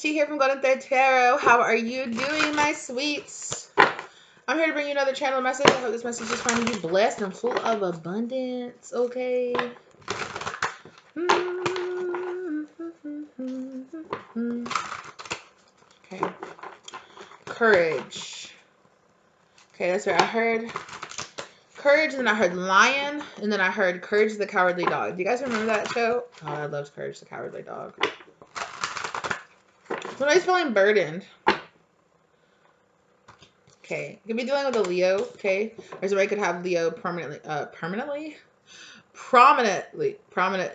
T here from Golden Thread Tarot. How are you doing, my sweets? I'm here to bring you another channel message. I hope this message is finding you blessed and full of abundance, okay? Okay. Courage. Okay, that's right. I heard courage, and then I heard lion, and then I heard Courage the Cowardly Dog. Do you guys remember that show? Oh, I love Courage the Cowardly Dog. Somebody's feeling burdened. Okay, you could be dealing with a Leo, okay? Or somebody could have Leo prominent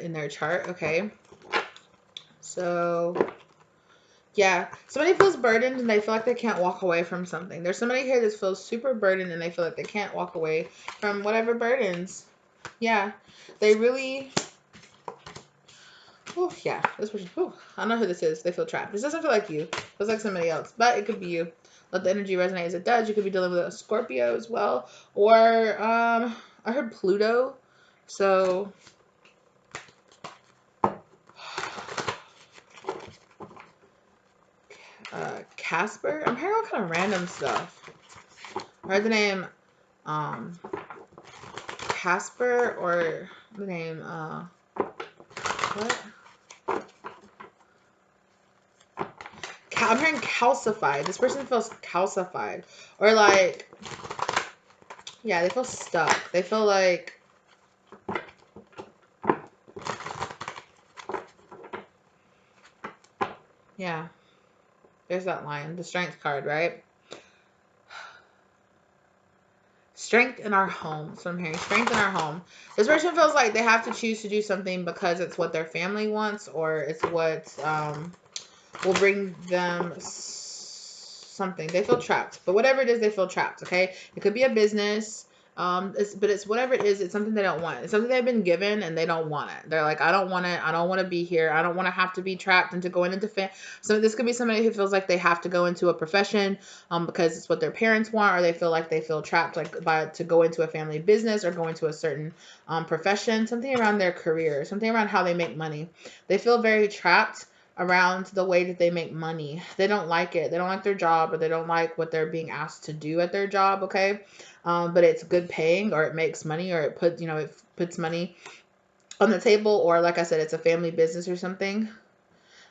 in their chart, okay? So, yeah, somebody feels burdened and they feel like they can't walk away from something. There's somebody here that feels super burdened and they feel like they can't walk away from whatever burdens. Yeah, they really... Oh, yeah, this person, I don't know who this is. They feel trapped. This doesn't feel like you. It feels like somebody else, but it could be you. Let the energy resonate as it does. You could be dealing with a Scorpio as well. Or, I heard Pluto. So, Casper. I'm hearing all kind of random stuff. I heard the name, Casper, or the name, what? I'm hearing calcified. This person feels calcified. Or like, yeah, they feel stuck. They feel like, yeah, there's that line. The Strength card, right? Strength in our home. So I'm hearing strength in our home. This person feels like they have to choose to do something because it's what their family wants, or it's what will bring them something. They feel trapped. But whatever it is, they feel trapped, okay? It could be a business. But it's whatever it is, it's something they don't want. It's something they've been given and they don't want it. They're like, I don't want it. I don't want to be here. I don't want to have to be trapped into going into so this could be somebody who feels like they have to go into a profession because it's what their parents want, or they feel like they feel trapped like to go into a family business or go into a certain profession, something around their career, something around how they make money. They feel very trapped around the way that they make money. They don't like it. They don't like their job, or they don't like what they're being asked to do at their job, okay? But it's good paying, or it makes money, or it puts money on the table, or like I said, it's a family business or something,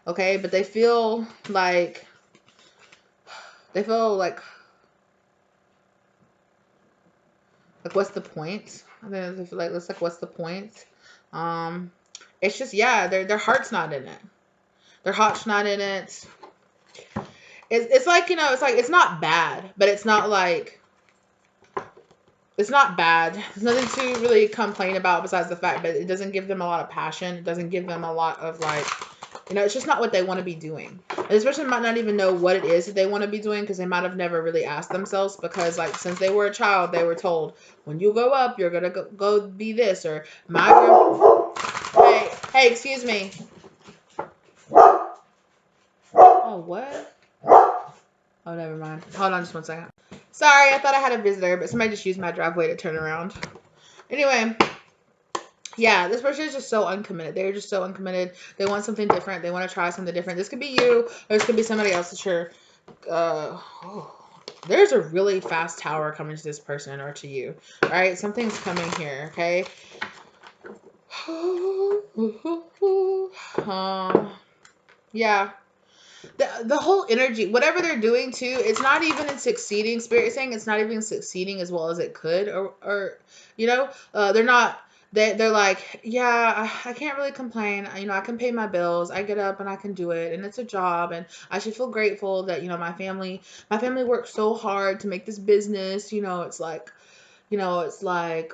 okay? But they feel like what's the point? I think they feel like it's like, what's the point? It's just, yeah, their heart's not in it. Their heart's not in it. It's like, it's not bad, but it's not like, it's not bad. There's nothing to really complain about besides the fact that it doesn't give them a lot of passion. It doesn't give them a lot of it's just not what they want to be doing. And this person might not even know what it is that they want to be doing, because they might have never really asked themselves, because since they were a child, they were told, when you grow up, you're going to go be this, or hey, excuse me. Oh, what? Oh, never mind. Hold on just one second. Sorry, I thought I had a visitor, but somebody just used my driveway to turn around. Anyway, yeah, this person is just so uncommitted. They're just so uncommitted. They want something different. They want to try something different. This could be you, or this could be somebody else that you're... there's a really fast tower coming to this person or to you. All right, something's coming here, okay? Yeah. The whole energy, whatever they're doing too, it's not even in succeeding. Spirit is saying it's not even succeeding as well as it could, or they're not. They're like, yeah, I can't really complain. I can pay my bills. I get up and I can do it, and it's a job, and I should feel grateful that my family worked so hard to make this business. It's like, oh, it's like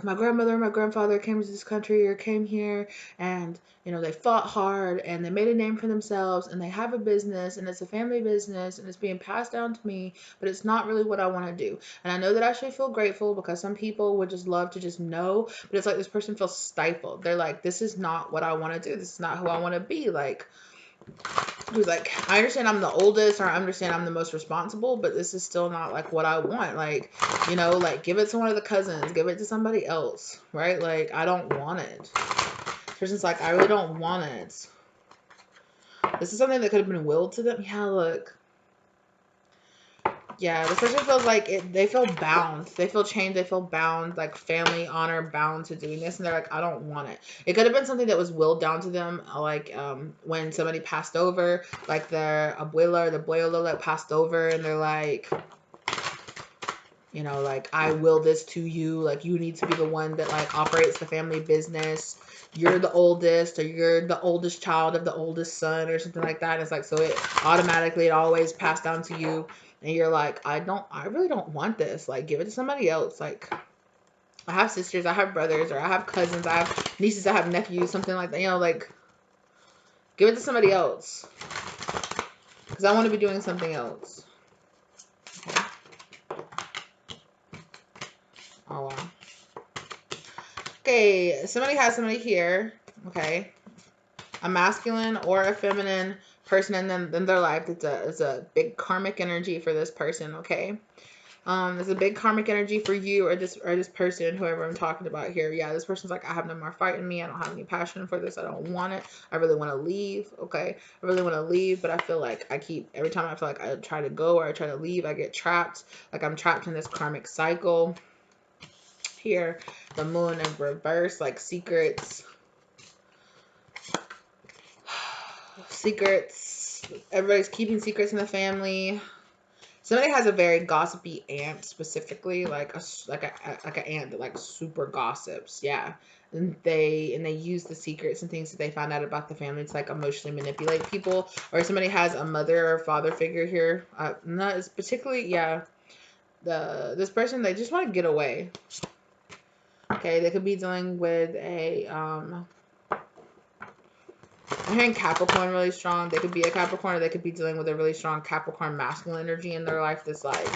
my grandmother and my grandfather came to this country, or came here, and, they fought hard and they made a name for themselves, and they have a business, and it's a family business, and it's being passed down to me, but it's not really what I want to do. And I know that I should feel grateful, because some people would just love to just know, but it's like this person feels stifled. They're like, this is not what I want to do. This is not who I want to be. Like, who's like, I understand I'm the oldest, or I understand I'm the most responsible, but this is still not like what I want. Like, give it to one of the cousins, give it to somebody else, right? Like, I don't want it. Person's like, I really don't want it. This is something that could have been willed to them. Yeah, look. Yeah, this person feels like they feel bound. They feel chained. They feel bound, like family honor bound to doing this. And they're like, I don't want it. It could have been something that was willed down to them. Like when somebody passed over, like their abuela or the abuelo that passed over. And they're like, you know, like, I will this to you. Like, you need to be the one that like operates the family business. You're the oldest, or you're the oldest child of the oldest son, or something like that. And it's like, so it always passed down to you. And you're like, I really don't want this. Like, give it to somebody else. Like, I have sisters, I have brothers, or I have cousins, I have nieces, I have nephews, something like that. You know, like, give it to somebody else. Because I want to be doing something else. Okay. Oh, wow. Okay, somebody has somebody here. Okay. A masculine or a feminine person in their life. It's a big karmic energy for this person, okay? There's a big karmic energy for you or this person, whoever I'm talking about here. Yeah, this person's like, I have no more fight in me. I don't have any passion for this. I don't want it. I really want to leave. Okay. I really want to leave, but I feel like every time I feel like I try to go or I try to leave, I get trapped. Like I'm trapped in this karmic cycle. Here, the moon in reverse, like secrets. Secrets. Everybody's keeping secrets in the family. Somebody has a very gossipy aunt, specifically, like an aunt that like super gossips. Yeah, and they use the secrets and things that they find out about the family to like emotionally manipulate people. Or somebody has a mother or father figure here. Not as particularly. Yeah, this person, they just want to get away. Okay, they could be dealing with a I'm hearing Capricorn really strong. They could be a Capricorn, or they could be dealing with a really strong Capricorn masculine energy in their life that's like,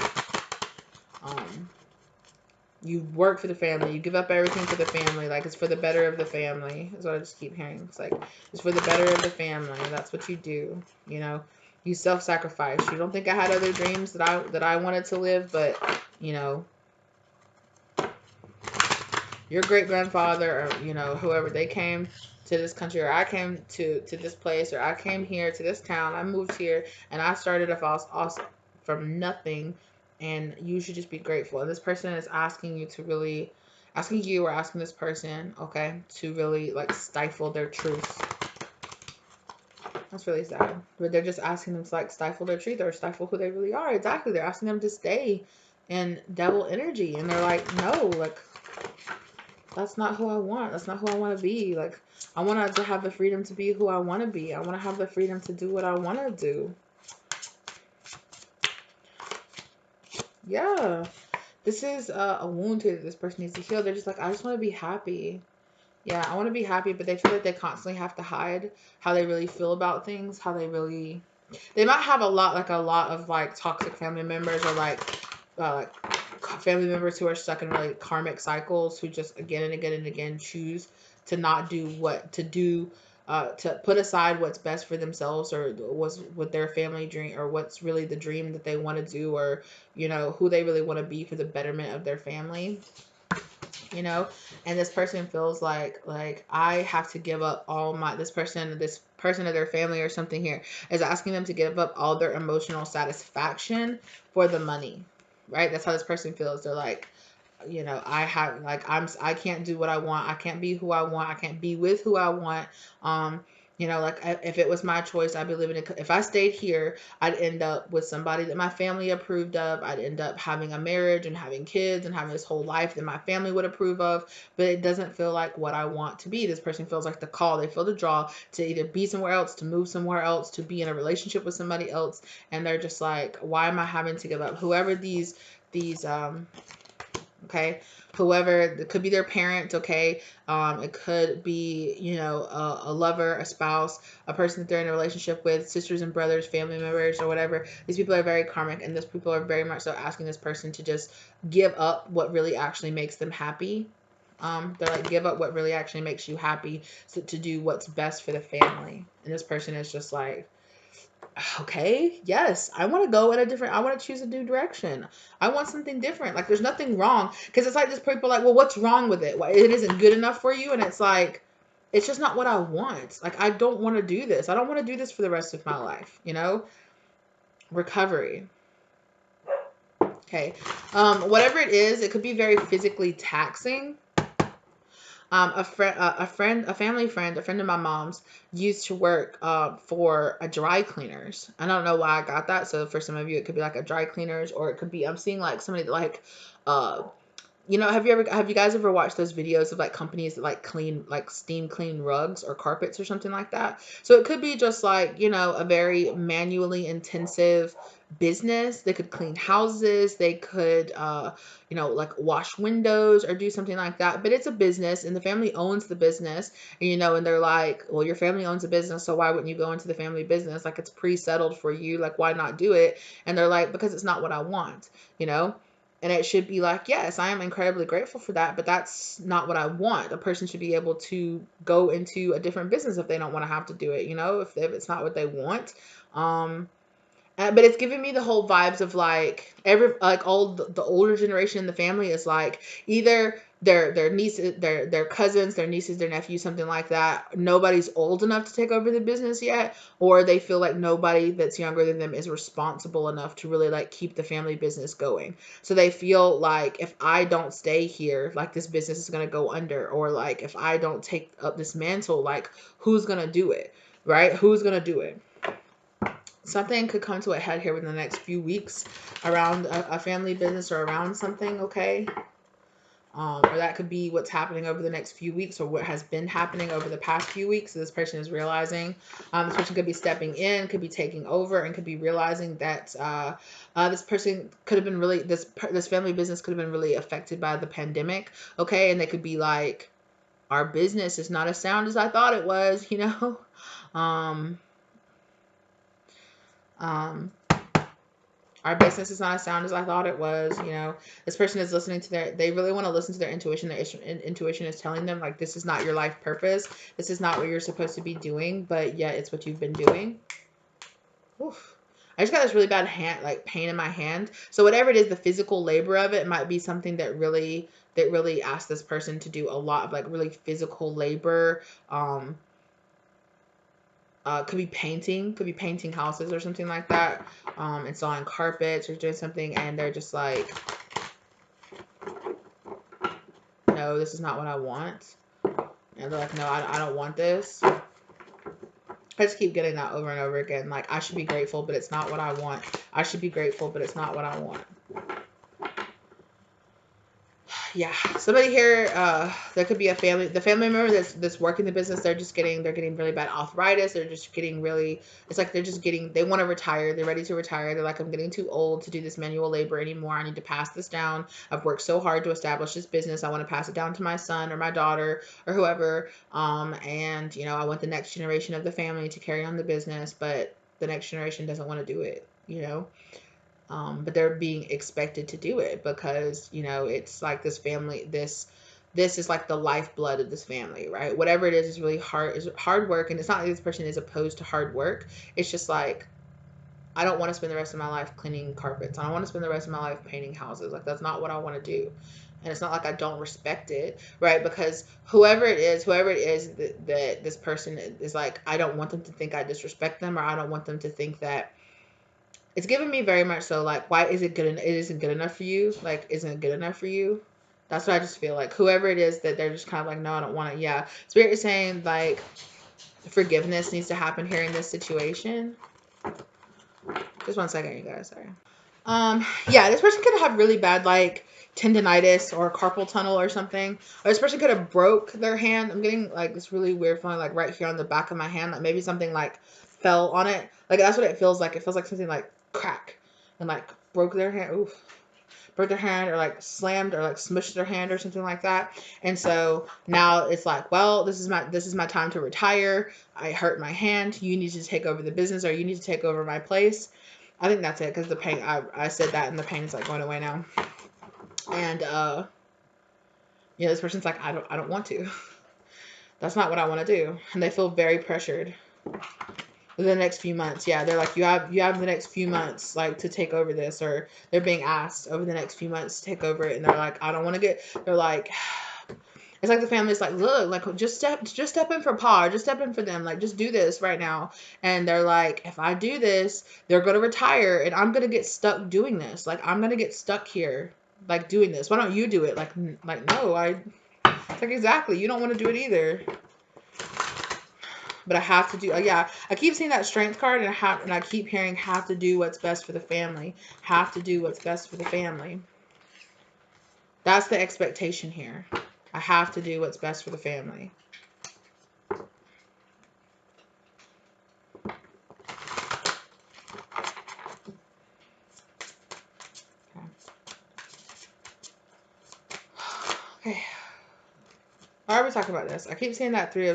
you work for the family, you give up everything for the family, like it's for the better of the family, is what I just keep hearing. It's like, it's for the better of the family. That's what you do, you know. You self-sacrifice. You don't think I had other dreams that I wanted to live, but, you know, your great-grandfather, or, you know, whoever, they came to this country, or I came to this place, or I came here to this town, I moved here, and I started off also from nothing, and you should just be grateful. And this person is asking you to really, asking you or asking this person, okay, to really like stifle their truth. That's really sad. But they're just asking them to like stifle their truth or stifle who they really are. Exactly. They're asking them to stay in devil energy, and they're like, no, like, that's not who I want. That's not who I want to be. Like, I want to have the freedom to be who I want to be. I want to have the freedom to do what I want to do. Yeah. This is a wound here that this person needs to heal. They're just like, I just want to be happy. Yeah, I want to be happy, but they feel like they constantly have to hide how they really feel about things, how they really... They might have a lot of like toxic family members, or like family members who are stuck in really karmic cycles, who just again and again and again choose to not do what to do, to put aside what's best for themselves, or what's with their family dream, or what's really the dream that they want to do, or, you know, who they really want to be for the betterment of their family, you know. And this person feels like I have to give up all my... this person of their family or something here is asking them to give up all their emotional satisfaction for the money, right? That's how this person feels. They're like, you know, I can't do what I want. I can't be who I want. I can't be with who I want. You know, like, if it was my choice, I'd be living in... if I stayed here, I'd end up with somebody that my family approved of. I'd end up having a marriage and having kids and having this whole life that my family would approve of. But it doesn't feel like what I want to be. This person feels like the call. They feel the draw to either be somewhere else, to move somewhere else, to be in a relationship with somebody else. And they're just like, why am I having to give up? Whoever these okay, whoever, it could be their parent, okay, it could be, you know, a lover, a spouse, a person that they're in a relationship with, sisters and brothers, family members, or whatever. These people are very karmic, and these people are very much so asking this person to just give up what really actually makes them happy. They're like, give up what really actually makes you happy, so to do what's best for the family. And this person is just like, okay, yes, I want to go in a different... I want to choose a new direction. I want something different. Like, there's nothing wrong, because it's like this people are like, well, what's wrong with it? Why it isn't good enough for you? And it's like, it's just not what I want. Like, I don't want to do this. I don't want to do this for the rest of my life, you know? Recovery. Okay. Whatever it is, it could be very physically taxing. A family friend, a friend of my mom's used to work for a dry cleaners. I don't know why I got that. So for some of you, it could be like a dry cleaners, or it could be, I'm seeing like somebody like, uh, you know, have you guys ever watched those videos of like companies that like clean, like steam clean rugs or carpets or something like that? So it could be just like, you know, a very manually intensive business. They could clean houses. They could, you know, like wash windows or do something like that. But it's a business and the family owns the business. And, you know, and they're like, well, your family owns a business. So why wouldn't you go into the family business? Like, it's pre-settled for you. Like, why not do it? And they're like, because it's not what I want, you know? And it should be like, yes, I am incredibly grateful for that, but that's not what I want. A person should be able to go into a different business if they don't want to have to do it, you know, if it's not what they want. But it's giving me the whole vibes of like all the older generation in the family is like either their nieces, their cousins, their nieces, their nephews, something like that. Nobody's old enough to take over the business yet, or they feel like nobody that's younger than them is responsible enough to really like keep the family business going. So they feel like if I don't stay here, like this business is gonna go under, or like if I don't take up this mantle, like who's gonna do it, right? Who's gonna do it? Something could come to a head here within the next few weeks around a family business or around something, okay? Or that could be what's happening over the next few weeks or what has been happening over the past few weeks. So this person is realizing, this person could be stepping in, could be taking over, and could be realizing that this person could have been really, this family business could have been really affected by the pandemic, okay? And they could be like, our business is not as sound as I thought it was, you know? Um, um, our business is not as sound as I thought it was. You know, this person is listening to they really want to listen to their intuition. Their intuition is telling them like, this is not your life purpose. This is not what you're supposed to be doing, but yet it's what you've been doing. Oof. I just got this really bad pain in my hand. So whatever it is, the physical labor of it might be something that really asks this person to do a lot of like really physical labor. Could be painting houses or something like that, installing carpets or doing something, and they're just like, no, this is not what I want. And they're like, no, I don't want this. I just keep getting that over and over again. Like, I should be grateful, but it's not what I want. I should be grateful, but it's not what I want. Yeah, somebody here, there could be the family member that's working the business. They're getting really bad arthritis. They're just getting really, it's like they want to retire. They're ready to retire. They're like, I'm getting too old to do this manual labor anymore. I need to pass this down. I've worked so hard to establish this business. I want to pass it down to my son or my daughter or whoever. And you know, I want the next generation of the family to carry on the business, but the next generation doesn't want to do it, you know? But they're being expected to do it because, you know, it's like this family, this is like the lifeblood of this family, right? Whatever it is really hard, is hard work. And it's not like this person is opposed to hard work. It's just like, I don't want to spend the rest of my life cleaning carpets. I don't want to spend the rest of my life painting houses. Like, that's not what I want to do. And it's not like I don't respect it, right? Because whoever it is that this person is like, I don't want them to think I disrespect them, or I don't want them to think that, it's giving me very much so like, why is it good? It isn't good enough for you. Like, isn't it good enough for you? That's what I just feel like. Whoever it is that they're just kind of like, no, I don't want it. Yeah, Spirit is saying like forgiveness needs to happen here in this situation. Just 1 second, you guys. Sorry. Yeah, this person could have really bad like tendonitis or carpal tunnel or something. Or this person could have broke their hand. I'm getting like this really weird feeling like right here on the back of my hand. Like maybe something like fell on it. Like that's what it feels like. It feels like something like crack and like broke their hand. Oof. Broke their hand or like slammed or like smushed their hand or something like that. And so now it's like, well, this is my time to retire. I hurt my hand. You need to take over the business, or you need to take over my place. I think that's it, because the pain, I said that and the pain is like going away now. And you know, this person's like, I don't want to. That's not what I want to do. And they feel very pressured the next few months. Yeah, they're like, you have the next few months like to take over this, or they're being asked over the next few months to take over it, and they're like, I don't want to get, they're like, It's like the family's like, look, like just step in for Pa, or just step in for them, like just do this right now. And they're like, if I do this, they're gonna retire, and I'm gonna get stuck doing this. Like I'm gonna get stuck here, like doing this. Why don't you do it? Like no, it's like exactly. You don't want to do it either. But I have to do. Yeah, I keep seeing that strength card, and I keep hearing have to do what's best for the family. Have to do what's best for the family. That's the expectation here. I have to do what's best for the family. Okay. Why are we talking about this? I keep seeing that three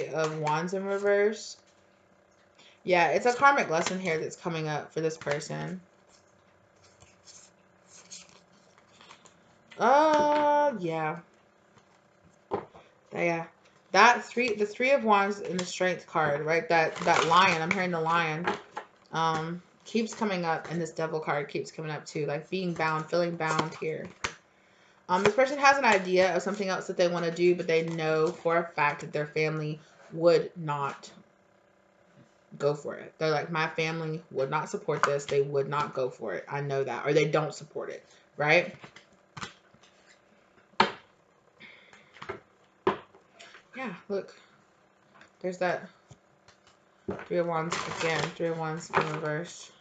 of wands in reverse. Yeah, it's a karmic lesson here that's coming up for this person. Yeah. Yeah. The three of wands in the strength card, right? That lion, I'm hearing the lion, keeps coming up, and this devil card keeps coming up too, like being bound, feeling bound here. This person has an idea of something else that they want to do, but they know for a fact that their family would not go for it. They're like, my family would not support this. They would not go for it. I know that. Or they don't support it, right? Yeah, look. There's that three of wands again. Three of wands in reverse.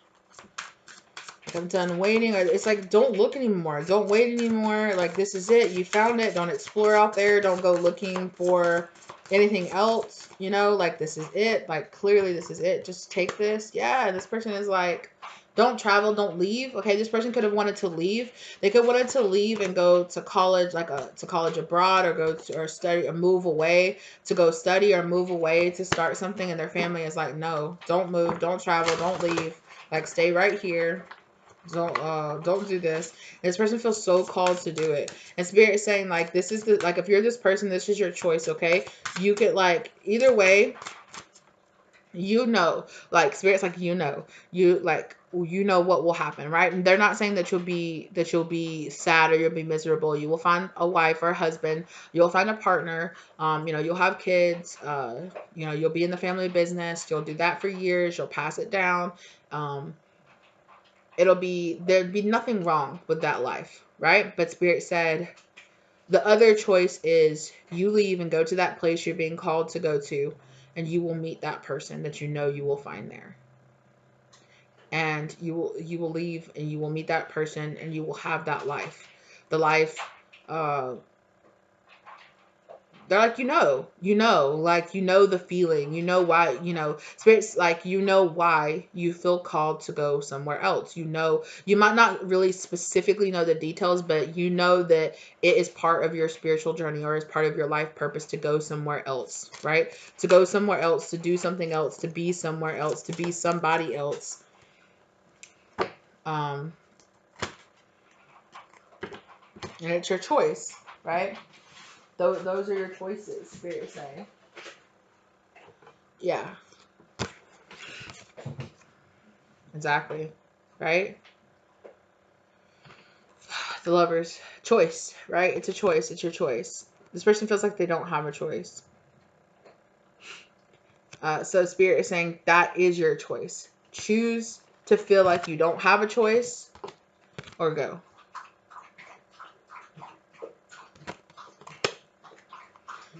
I'm done waiting. It's like, don't look anymore. Don't wait anymore. Like, this is it. You found it. Don't explore out there. Don't go looking for anything else. You know, like, this is it. Like, clearly this is it. Just take this. Yeah, this person is like, don't travel. Don't leave. Okay, this person could have wanted to leave. They could have wanted to leave and go to college, like to college abroad, or go to, or study, or move away to go study, or move away to start something. And their family is like, no, don't move. Don't travel. Don't leave. Like, stay right here. Don't do this. And this person feels so called to do it. And Spirit is saying, like, this is the, like, if you're this person, this is your choice, okay? You could, like, either way, you know, like, Spirit's like, you know what will happen, right? And they're not saying that you'll be sad or you'll be miserable. You will find a wife or a husband. You'll find a partner. You'll have kids. You'll be in the family business. You'll do that for years. You'll pass it down. There'd be nothing wrong with that life, right? But Spirit said the other choice is you leave and go to that place you're being called to go to, and you will meet that person that you know you will find there. And you will leave and you will meet that person and you will have that life. The life they're like, like, the feeling, why, Spirit's like, why you feel called to go somewhere else. You might not really specifically know the details, but you know that it is part of your spiritual journey or is part of your life purpose to go somewhere else, right? To go somewhere else, to do something else, to be somewhere else, to be somebody else. And it's your choice, right? Those are your choices, Spirit is saying. Yeah. Exactly. Right? The Lovers. Choice, right? It's a choice. It's your choice. This person feels like they don't have a choice. So Spirit is saying that is your choice. Choose to feel like you don't have a choice or go.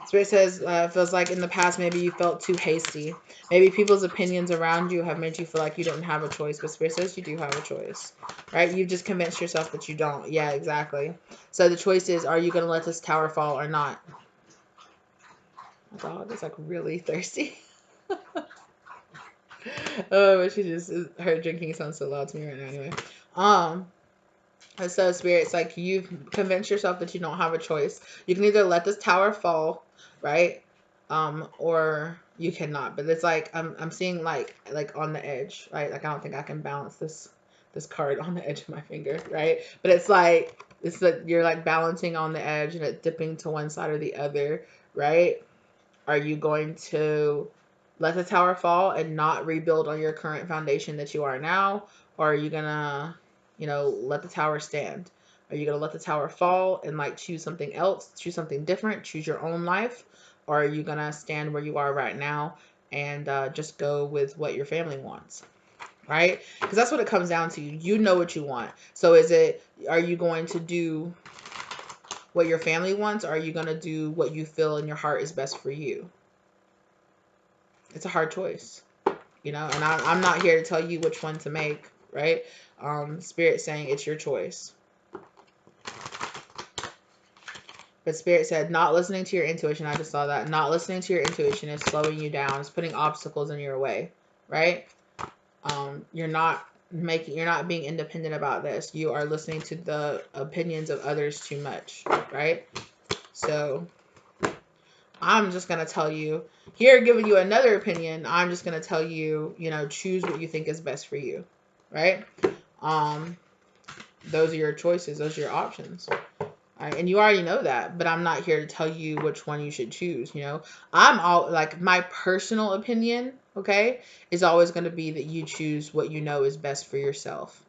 Spirit says, feels like in the past maybe you felt too hasty. Maybe people's opinions around you have made you feel like you didn't have a choice, but Spirit says you do have a choice, right? You've just convinced yourself that you don't. Yeah, exactly. So the choice is, are you going to let this tower fall or not? My dog is like really thirsty. Oh, but her drinking sounds so loud to me right now anyway. And so Spirit's like, you've convinced yourself that you don't have a choice. You can either let this tower fall, right? Or you cannot. But it's like I'm seeing like on the edge, right? Like I don't think I can balance this card on the edge of my finger, right? But it's like you're like balancing on the edge and it dipping to one side or the other, right? Are you going to let the tower fall and not rebuild on your current foundation that you are now? Or are you gonna, let the tower stand? Are you going to let the tower fall and like choose something else, choose something different, choose your own life? Or are you going to stand where you are right now and just go with what your family wants? Right? Because that's what it comes down to. You know what you want. So are you going to do what your family wants, or are you going to do what you feel in your heart is best for you? It's a hard choice, and I'm not here to tell you which one to make, right? Spirit saying it's your choice. But Spirit said not listening to your intuition. I just saw that. Not listening to your intuition is slowing you down. It's putting obstacles in your way, right? You're not being independent about this. You are listening to the opinions of others too much, right? So I'm just going to tell you here, giving you another opinion. I'm just going to tell you, choose what you think is best for you, right? Those are your choices. Those are your options. Right? And you already know that, but I'm not here to tell you which one you should choose. I'm all like, my personal opinion, okay, is always going to be that you choose what you know is best for yourself.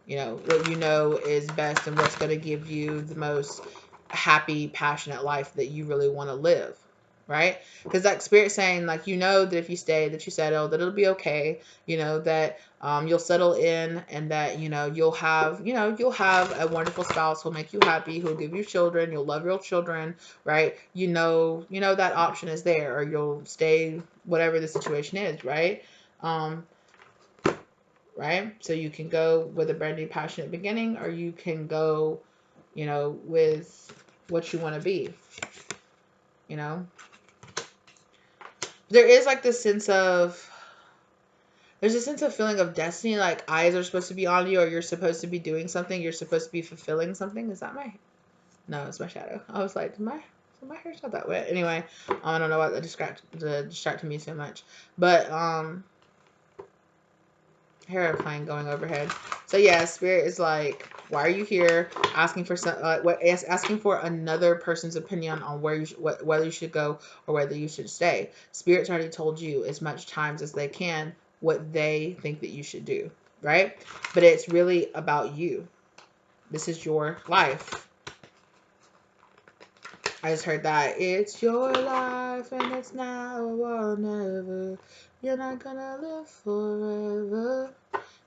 What you know is best and what's going to give you the most happy, passionate life that you really want to live. Right? Because that Spirit saying, like, that if you stay, that you settle, that it'll be okay, that you'll settle in, and that you'll have a wonderful spouse who'll make you happy, who'll give you children, you'll love your children, right? That option is there, or you'll stay whatever the situation is, right? Right? So you can go with a brand new passionate beginning, or you can go with what you want to be. There is like this sense of, there's a sense of feeling of destiny, like eyes are supposed to be on you, or you're supposed to be doing something, you're supposed to be fulfilling something. Is that no, it's my shadow. I was like, my hair's not that wet. Anyway, I don't know why that distracted me so much. But airplane going overhead. So yeah, Spirit is like, why are you here? Asking for asking for another person's opinion on whether you should go or whether you should stay. Spirit's already told you as much times as they can what they think that you should do, right? But it's really about you. This is your life. I just heard that. It's your life and it's now or never. You're not gonna live forever.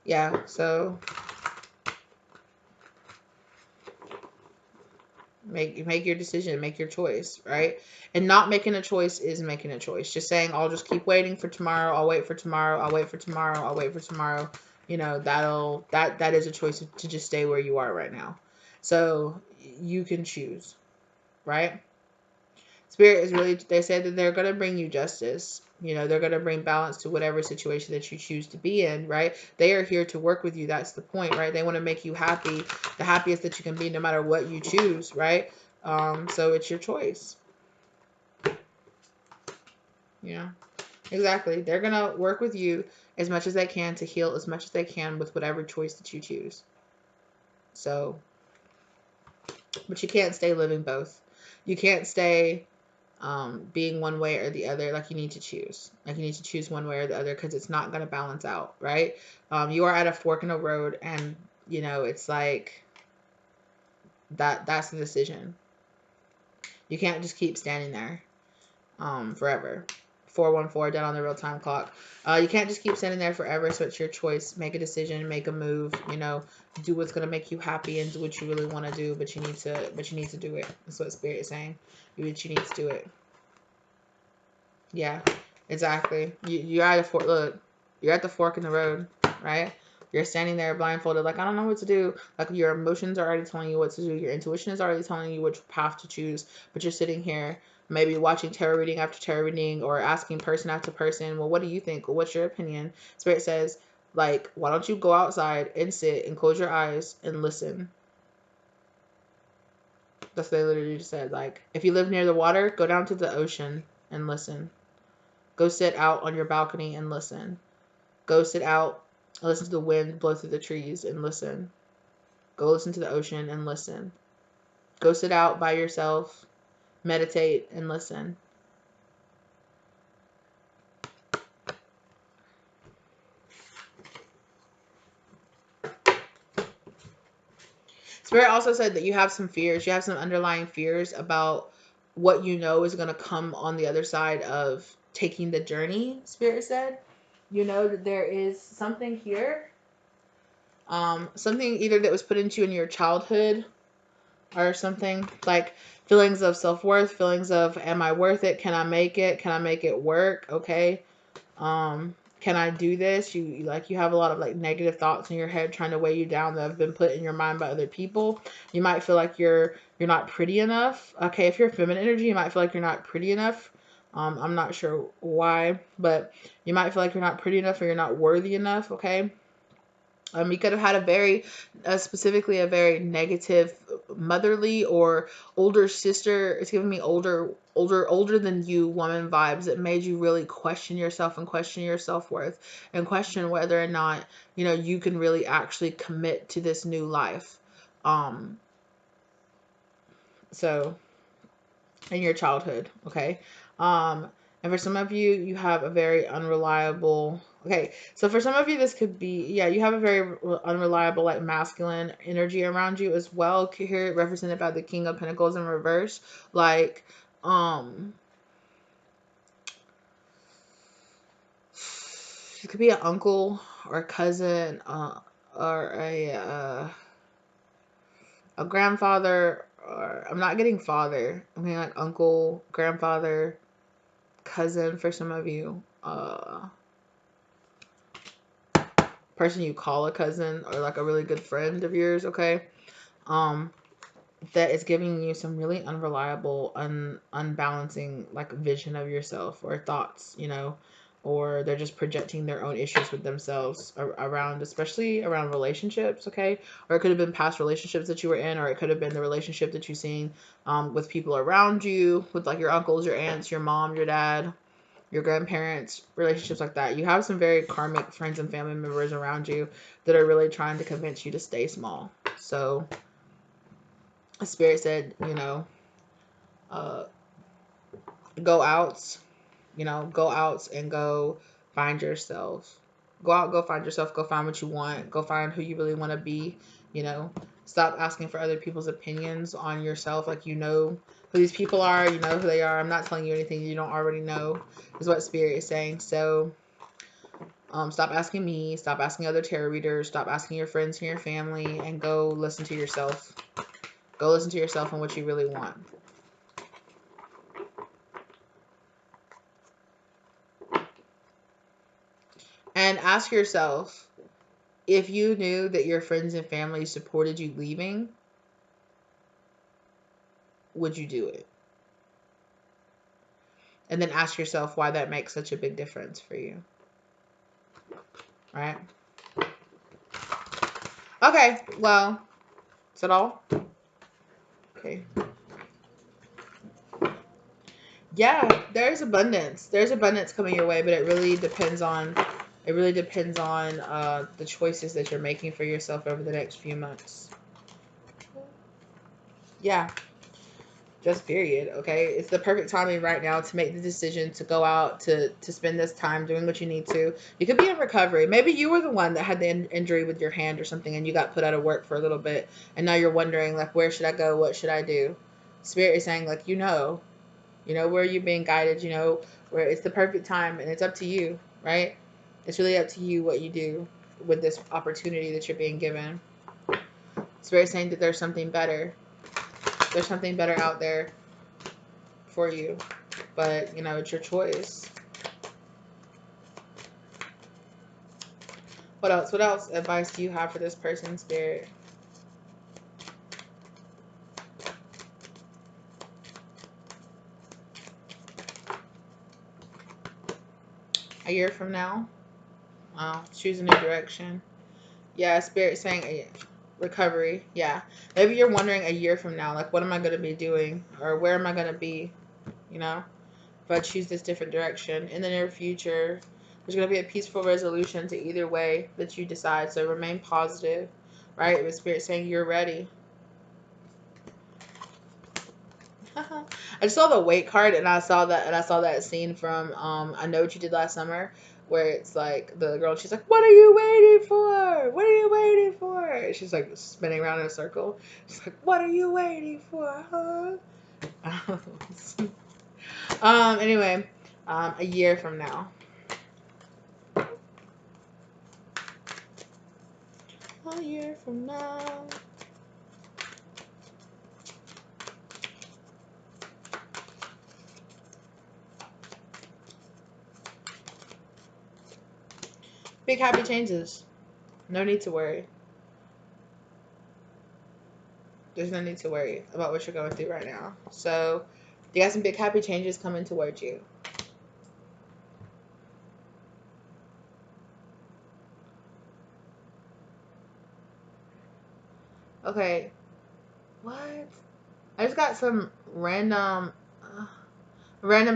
Yeah, so make your decision, make your choice, right? And not making a choice is making a choice. Just saying, I'll just keep waiting for tomorrow, I'll wait for tomorrow, I'll wait for tomorrow, I'll wait for tomorrow. That is a choice to just stay where you are right now. So you can choose, right? Spirit is really, they said that they're going to bring you justice. They're going to bring balance to whatever situation that you choose to be in, right? They are here to work with you. That's the point, right? They want to make you happy, the happiest that you can be no matter what you choose, right? So it's your choice. Yeah, exactly. They're going to work with you as much as they can to heal as much as they can with whatever choice that you choose. So, but you can't stay living both. You can't stay being one way or the other. Like, you need to choose. Like, you need to choose one way or the other, because it's not going to balance out, right? You are at a fork in the road, and it's like that's the decision. You can't just keep standing there forever. 414 down on the real time clock. You can't just keep standing there forever. So it's your choice. Make a decision, make a move, do what's going to make you happy and do what you really want to do, but you need to do it. That's what Spirit is saying. You need to do it. Yeah, exactly. You're at a fork. Look, you're at the fork in the road, right? You're standing there blindfolded, like, I don't know what to do. Like, your emotions are already telling you what to do. Your intuition is already telling you which path to choose. But you're sitting here, maybe watching tarot reading after tarot reading, or asking person after person, well, what do you think? Well, what's your opinion? Spirit says, like, why don't you go outside and sit and close your eyes and listen? That's what they literally just said. Like, if you live near the water, go down to the ocean and listen. Go sit out on your balcony and listen. Go sit out and listen to the wind blow through the trees and listen. Go listen to the ocean and listen. Go sit out by yourself, meditate and listen. Spirit also said that you have some fears. You have some underlying fears about what you know is going to come on the other side of taking the journey. Spirit said, you know that there is something here, something either that was put into you in your childhood or something, like feelings of self-worth, feelings of, am I worth it? Can I make it? Can I make it work? Okay. Can I do this? You like, you have a lot of like negative thoughts in your head trying to weigh you down that have been put in your mind by other people. You might feel like you're not pretty enough. Okay, if you're feminine energy, you might feel like you're not pretty enough. I'm not sure why, but you might feel like you're not pretty enough or you're not worthy enough. Okay. You could have had a very, specifically a very negative motherly or older sister. It's giving me older than you woman vibes that made you really question yourself and question your self-worth and question whether or not, you can really actually commit to this new life. Um, so in your childhood, okay? And for some of you, you have a very unreliable. Okay, so for some of you, this could be, yeah, you have a very unreliable, like masculine energy around you as well. Here, represented by the King of Pentacles in reverse, like, it could be an uncle or a cousin, or a grandfather, or I'm not getting father. I mean, like uncle, grandfather, cousin for some of you, person you call a cousin or like a really good friend of yours, okay? That is giving you some really unreliable, unbalancing like vision of yourself or thoughts, or they're just projecting their own issues with themselves around, especially around relationships, okay? Or it could have been past relationships that you were in, or it could have been the relationship that you've seen, with people around you, with like your uncles, your aunts, your mom, your dad, your grandparents, relationships like that. You have some very karmic friends and family members around you that are really trying to convince you to stay small. So Spirit said, uh, go out, go out and go find yourself. Go out, go find yourself, go find what you want, go find who you really want to be, stop asking for other people's opinions on yourself. Like, who these people are, you know who they are. I'm not telling you anything you don't already know, is what Spirit is saying. So, stop asking me, stop asking other tarot readers, stop asking your friends and your family, and go listen to yourself. Go listen to yourself and what you really want. And ask yourself, if you knew that your friends and family supported you leaving, would you do it? And then ask yourself why that makes such a big difference for you. Right? Okay, well, is that all? Okay. Yeah, there's abundance. There's abundance coming your way, but it really depends on the choices that you're making for yourself over the next few months. Yeah. Just period. Okay, it's the perfect timing right now to make the decision to go out to spend this time doing what you need to. You could be in recovery. Maybe you were the one that had the injury with your hand or something, and you got put out of work for a little bit, and now you're wondering like, where should I go? What should I do? Spirit is saying like, where you're being guided. Where it's the perfect time, and it's up to you, right? It's really up to you what you do with this opportunity that you're being given. Spirit is saying that there's something better. There's something better out there for you, but it's your choice. What else advice do you have for this person, Spirit? A year from now? Choose a new direction. Yeah, Spirit saying recovery. Yeah, maybe you're wondering a year from now, like, what am I going to be doing, or where am I going to be, if I choose this different direction in the near future. There's going to be a peaceful resolution to either way that you decide, so remain positive, right? With Spirit saying you're ready. I just saw the wait card, and I saw that scene from I Know What You Did Last Summer, where it's like the girl, she's like, "What are you waiting for? What are you waiting for?" And she's like spinning around in a circle. She's like, "What are you waiting for, huh?" Anyway, a year from now. A year from now. Big happy changes. No need to worry. There's no need to worry about what you're going through right now. So, you got some big happy changes coming towards you. Okay, what? I just got some random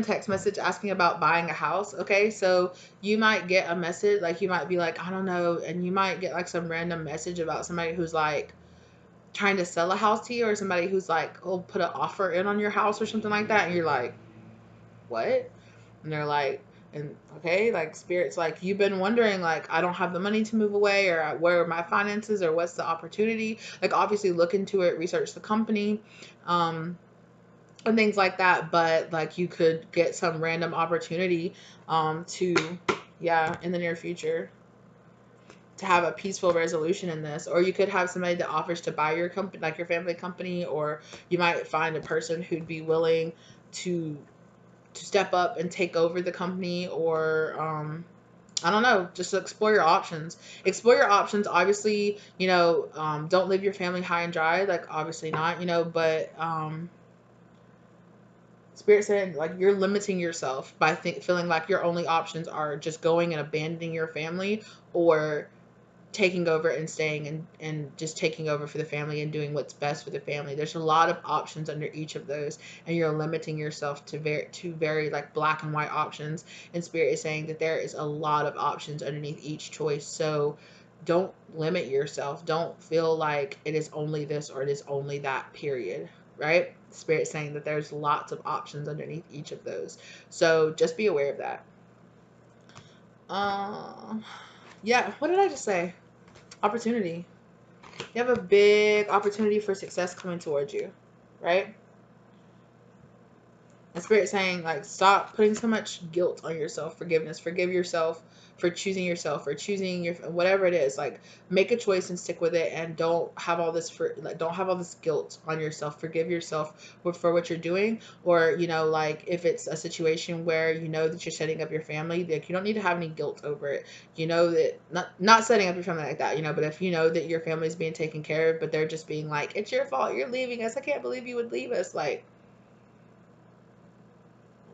text message asking about buying a house. Okay, so you might get a message, like you might be like, I don't know, and you might get like some random message about somebody who's like trying to sell a house to you, or somebody who's like, oh, put an offer in on your house or something like that, and you're like, what? And they're like, and okay, like spirit's like, you've been wondering, like, I don't have the money to move away, or where are my finances, or what's the opportunity? Like, obviously look into it, research the company, and things like that. But like, you could get some random opportunity, to, yeah, in the near future, to have a peaceful resolution in this. Or you could have somebody that offers to buy your company, like your family company, or you might find a person who'd be willing to step up and take over the company. Or I don't know, just explore your options. Explore your options. Obviously, don't leave your family high and dry, like, obviously not, but spirit said, like, you're limiting yourself by feeling like your only options are just going and abandoning your family, or taking over and staying and just taking over for the family and doing what's best for the family. There's a lot of options under each of those, and you're limiting yourself to very like black and white options. And spirit is saying that there is a lot of options underneath each choice. So don't limit yourself. Don't feel like it is only this or it is only that, period. Right? Spirit saying that there's lots of options underneath each of those. So just be aware of that. Yeah, what did I just say? Opportunity. You have a big opportunity for success coming towards you, right? And spirit saying, like, stop putting so much guilt on yourself. Forgiveness. Forgive yourself for choosing your whatever it is. Like, make a choice and stick with it, and don't have all this don't have all this guilt on yourself. Forgive yourself for what you're doing. Or, like, if it's a situation where you know that you're setting up your family, like, you don't need to have any guilt over it. You know that, not setting up your family like that, but if you know that your family is being taken care of, but they're just being like, it's your fault, you're leaving us, I can't believe you would leave us, like,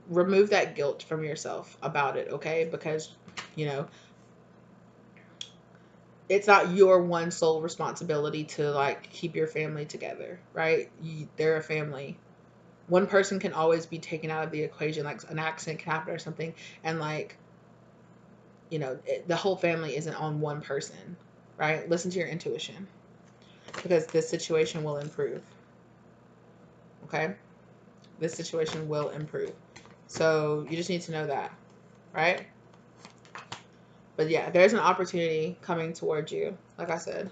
remove that guilt from yourself about it, okay? Because, you know, it's not your one sole responsibility to, like, keep your family together, right? They're a family. One person can always be taken out of the equation, like an accident can happen or something, and, like, the whole family isn't on one person, right? Listen to your intuition, because this situation will improve, okay? This situation will improve. So you just need to know that, right? But yeah, there's an opportunity coming towards you, like I said.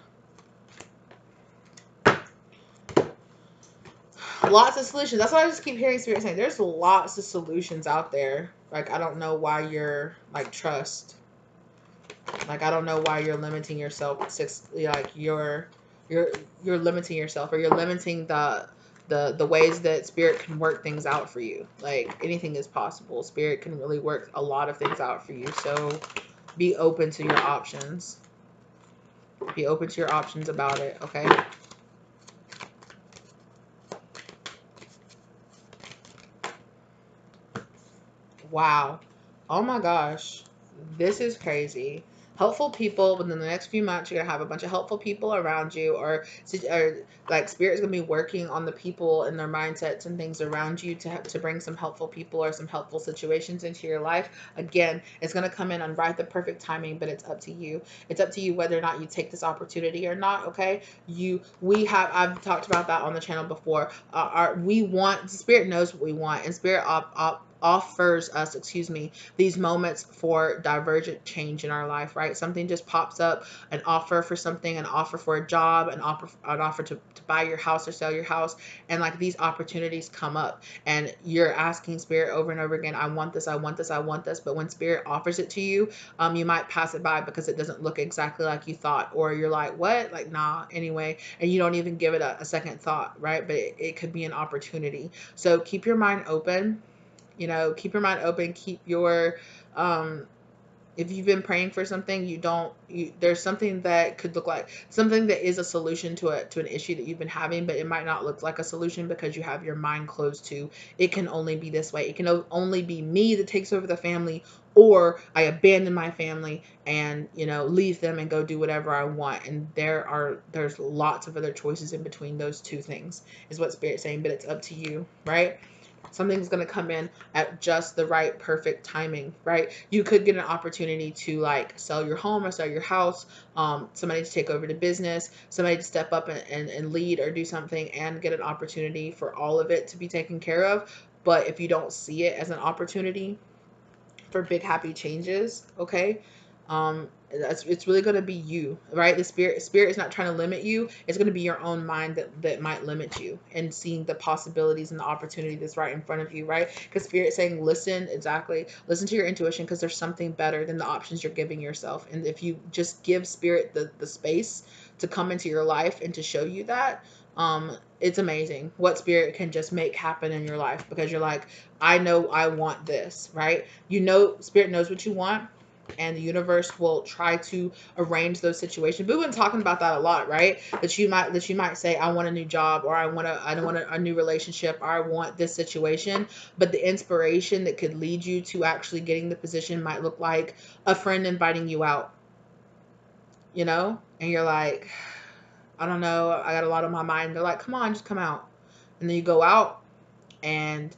Lots of solutions. That's why I just keep hearing spirit saying there's lots of solutions out there. Like, I don't know why you're, like, trust. Like, I don't know why you're limiting yourself. Like, you're limiting yourself, or you're limiting the ways that spirit can work things out for you. Like, anything is possible. Spirit can really work a lot of things out for you. So be open to your options. Be open to your options about it, okay? Wow. Oh my gosh. This is crazy. Helpful people within the next few months. You're gonna have a bunch of helpful people around you, or like, spirit's gonna be working on the people and their mindsets and things around you to bring some helpful people or some helpful situations into your life. Again, it's gonna come in on right the perfect timing, but it's up to you. It's up to you whether or not you take this opportunity or not. Okay, I've talked about that on the channel before. We want, spirit knows what we want, and spirit offers us, excuse me, these moments for divergent change in our life, right? Something just pops up, an offer for something, an offer for a job, an offer to buy your house or sell your house. And like these opportunities come up and you're asking spirit over and over again, I want this, I want this, I want this. But when spirit offers it to you, you might pass it by because it doesn't look exactly like you thought, or you're like, what? Like, nah, anyway. And you don't even give it a second thought, right? But it could be an opportunity. So keep your mind open, keep your mind open, keep your, if you've been praying for something, there's something that could look like something that is a solution to an issue that you've been having, but it might not look like a solution because you have your mind closed to, it can only be this way. It can only be me that takes over the family, or I abandon my family and, leave them and go do whatever I want. And there's lots of other choices in between those two things, is what Spirit's saying, but it's up to you, right? Something's going to come in at just the right, perfect timing, right? You could get an opportunity to like sell your home or sell your house, somebody to take over the business, somebody to step up and lead or do something and get an opportunity for all of it to be taken care of. But if you don't see it as an opportunity for big happy changes, okay, it's really going to be you, right? The spirit is not trying to limit you. It's going to be your own mind that might limit you, and seeing the possibilities and the opportunity that's right in front of you, right? Because spirit's saying, listen, exactly, listen to your intuition, because there's something better than the options you're giving yourself. And if you just give spirit the space to come into your life and to show you that, it's amazing what spirit can just make happen in your life, because you're like, I know I want this, right? Spirit knows what you want, and the universe will try to arrange those situations. We've been talking about that a lot, right? That you might say, I want a new job, or I want a new relationship, or I want this situation. But the inspiration that could lead you to actually getting the position might look like a friend inviting you out, and you're like, I don't know, I got a lot on my mind. They're like, come on, just come out. And then you go out, and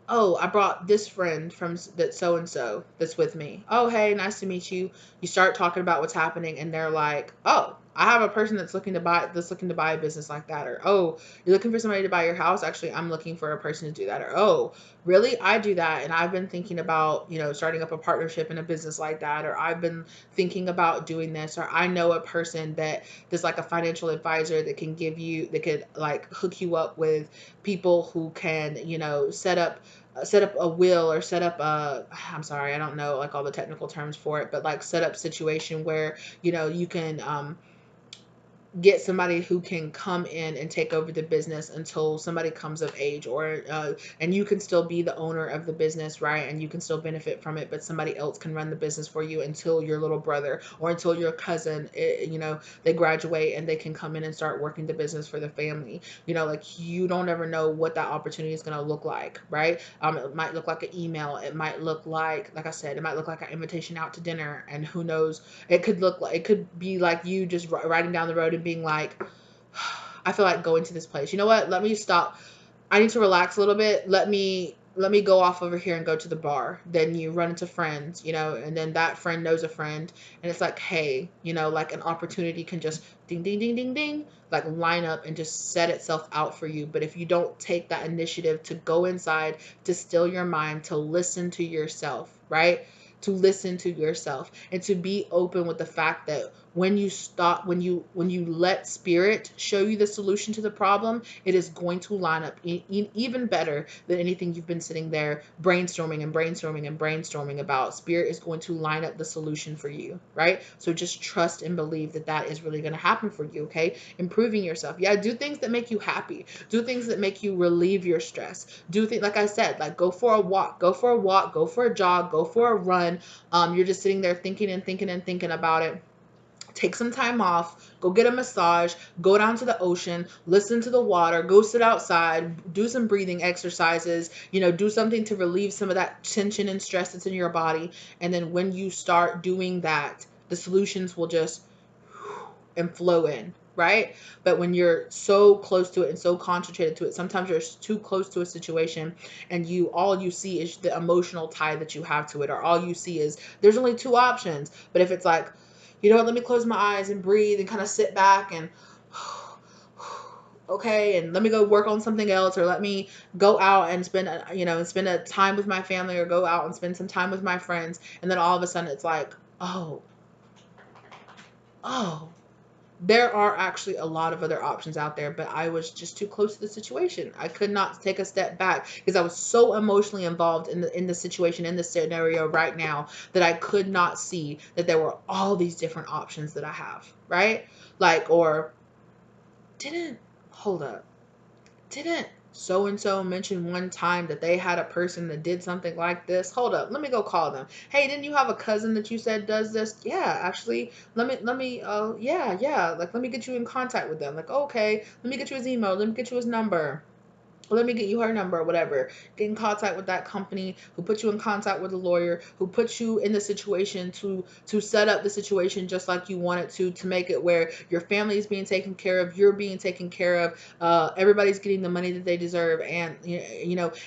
oh, I brought this friend from that so and so that's with me. Oh, hey, nice to meet you. You start talking about what's happening, and they're like, oh, I have a person that's looking to buy a business like that. Or, oh, you're looking for somebody to buy your house. Actually, I'm looking for a person to do that. Or, oh, really? I do that, and I've been thinking about starting up a partnership in a business like that. Or, I've been thinking about doing this. Or, I know a person that's like a financial advisor that could like hook you up with people who can set up a will, or set up a, I'm sorry, I don't know like all the technical terms for it, but like set up situation where you can get somebody who can come in and take over the business until somebody comes of age, or and you can still be the owner of the business, right? And you can still benefit from it, but somebody else can run the business for you until your little brother or until your cousin, they graduate and they can come in and start working the business for the family. Like, you don't ever know what that opportunity is going to look like, right? It might look like an email. It might look like I said, it might look like an invitation out to dinner, and who knows, it could be like you just riding down the road and being like, I feel like going to this place. You know what? Let me stop. I need to relax a little bit. Let me go off over here and go to the bar. Then you run into friends, and then that friend knows a friend, and it's like, hey, like an opportunity can just ding, ding, ding, ding, ding, like line up and just set itself out for you. But if you don't take that initiative to go inside, to still your mind, to listen to yourself, right? To listen to yourself, and to be open with the fact that when you let spirit show you the solution to the problem, it is going to line up even better than anything you've been sitting there brainstorming and brainstorming and brainstorming about. Spirit is going to line up the solution for you, right? So just trust and believe that is really going to happen for you. Okay, improving yourself, yeah. Do things that make you happy. Do things that make you relieve your stress. Do things, like I said, like go for a walk, go for a jog, go for a run. You're just sitting there thinking and thinking and thinking about it. Take some time off, go get a massage, go down to the ocean, listen to the water, go sit outside, do some breathing exercises, do something to relieve some of that tension and stress that's in your body. And then when you start doing that, the solutions will just and flow in, right? But when you're so close to it and so concentrated to it, sometimes you're too close to a situation, and all you see is the emotional tie that you have to it, or all you see is there's only two options. But if it's like, you know what, let me close my eyes and breathe and kind of sit back and okay, and let me go work on something else, or let me go out and spend spend a time with my family, or go out and spend some time with my friends. And then all of a sudden it's like, oh, there are actually a lot of other options out there, but I was just too close to the situation. I could not take a step back because I was so emotionally involved in the situation, in the scenario right now, that I could not see that there were all these different options that I have, right? Like, or didn't hold up. Didn't so and so mention one time that they had a person that did something like this? Hold up, let me go call them. Hey, didn't you have a cousin that you said does this? Yeah, actually, yeah, like, let me get you in contact with them. Like, okay, let me get you his email, let me get you his number, let me get you her number or whatever. Get in contact with that company who put you in contact with a lawyer, who put you in the situation to set up the situation just like you want it to make it where your family is being taken care of, you're being taken care of, everybody's getting the money that they deserve. And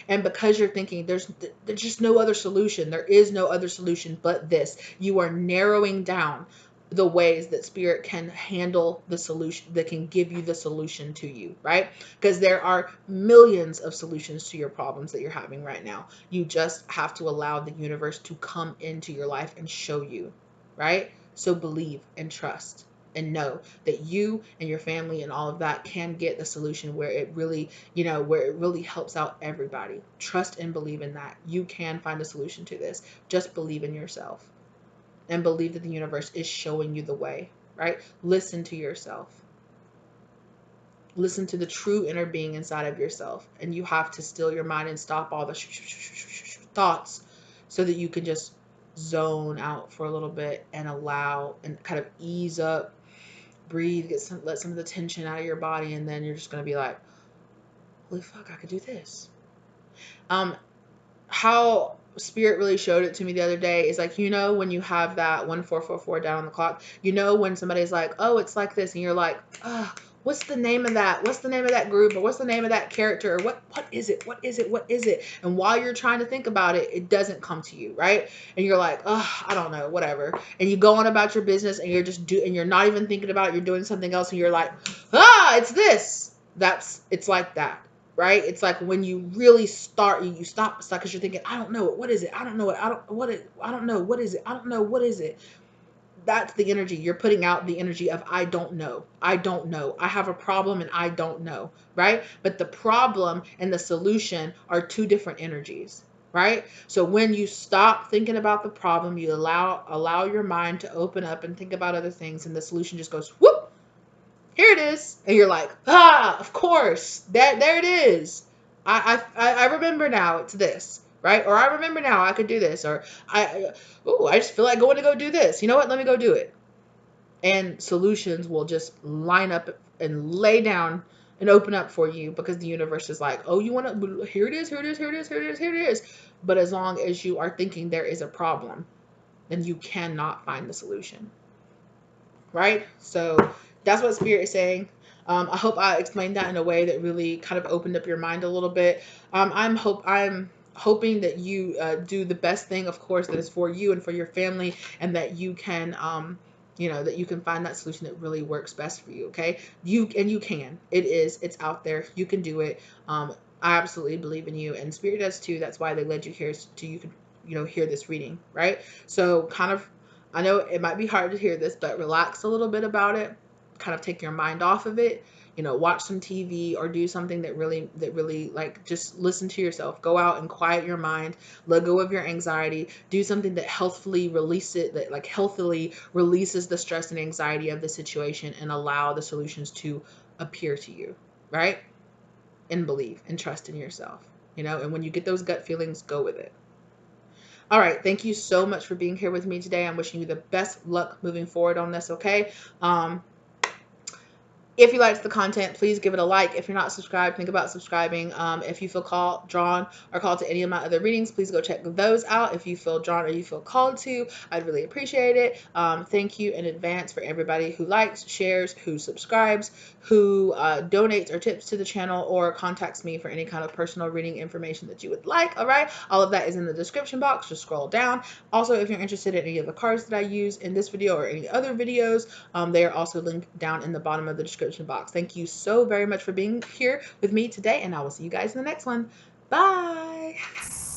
and because you're thinking there's just no other solution, there is no other solution but this, you are narrowing down the ways that spirit can handle the solution, that can give you the solution to you, right? Because there are millions of solutions to your problems that you're having right now. You just have to allow the universe to come into your life and show you, right? So believe and trust and know that you and your family and all of that can get the solution where it really, where it really helps out everybody. Trust and believe in that. You can find a solution to this. Just believe in yourself and believe that the universe is showing you the way, right? Listen to yourself. Listen to the true inner being inside of yourself. And you have to still your mind and stop all the thoughts so that you can just zone out for a little bit and allow and kind of ease up, breathe, let some of the tension out of your body. And then you're just going to be like, holy fuck, I could do this. How spirit really showed it to me the other day is like, when you have that 1444 down on the clock, when somebody's like, oh, it's like this, and you're like, what's the name of that? What's the name of that group? Or what's the name of that character? Or what is it? What is it? What is it? And while you're trying to think about it, it doesn't come to you, right? And you're like, I don't know, whatever. And you go on about your business and and you're not even thinking about it. You're doing something else and you're like, it's this. It's like that. Right? It's like when you really start, you stop because you're thinking, I don't know it. What is it? I don't know it. I don't know. What is it? I don't know. What is it? That's the energy. You're putting out the energy of, I don't know. I don't know. I have a problem and I don't know. Right? But the problem and the solution are two different energies. Right? So when you stop thinking about the problem, you allow your mind to open up and think about other things, and the solution just goes whoop, here it is. And you're like, of course, there it is. I remember now it's this, right? Or I remember now I could do this, or I just feel like going to go do this. You know what? Let me go do it. And solutions will just line up and lay down and open up for you, because the universe is like, oh, you want to, here it is, here it is, here it is, here it is, here it is. But as long as you are thinking there is a problem, then you cannot find the solution. Right? So that's what spirit is saying. I hope I explained that in a way that really kind of opened up your mind a little bit. I'm hoping that you do the best thing, of course, that is for you and for your family, and that you can that you can find that solution that really works best for you. Okay, you can. It's out there. You can do it. I absolutely believe in you, and spirit does too. That's why they led you here, so you could hear this reading, right? So kind of, I know it might be hard to hear this, but relax a little bit about it. Kind of take your mind off of it. Watch some TV or do something that really, like, just listen to yourself. Go out and quiet your mind. Let go of your anxiety. Do something that healthily releases the stress and anxiety of the situation, and allow the solutions to appear to you, right? And believe and trust in yourself. And when you get those gut feelings, go with it. All right. Thank you so much for being here with me today. I'm wishing you the best luck moving forward on this. Okay. If you liked the content, please give it a like. If you're not subscribed, think about subscribing. If you feel drawn or called to any of my other readings, please go check those out. If you feel drawn or you feel called to, I'd really appreciate it. Thank you in advance for everybody who likes, shares, who subscribes, who donates or tips to the channel, or contacts me for any kind of personal reading information that you would like. All right. All of that is in the description box. Just scroll down. Also, if you're interested in any of the cards that I use in this video or any other videos, they are also linked down in the bottom of the description description box. Thank you so very much for being here with me today, and I will see you guys in the next one. Bye.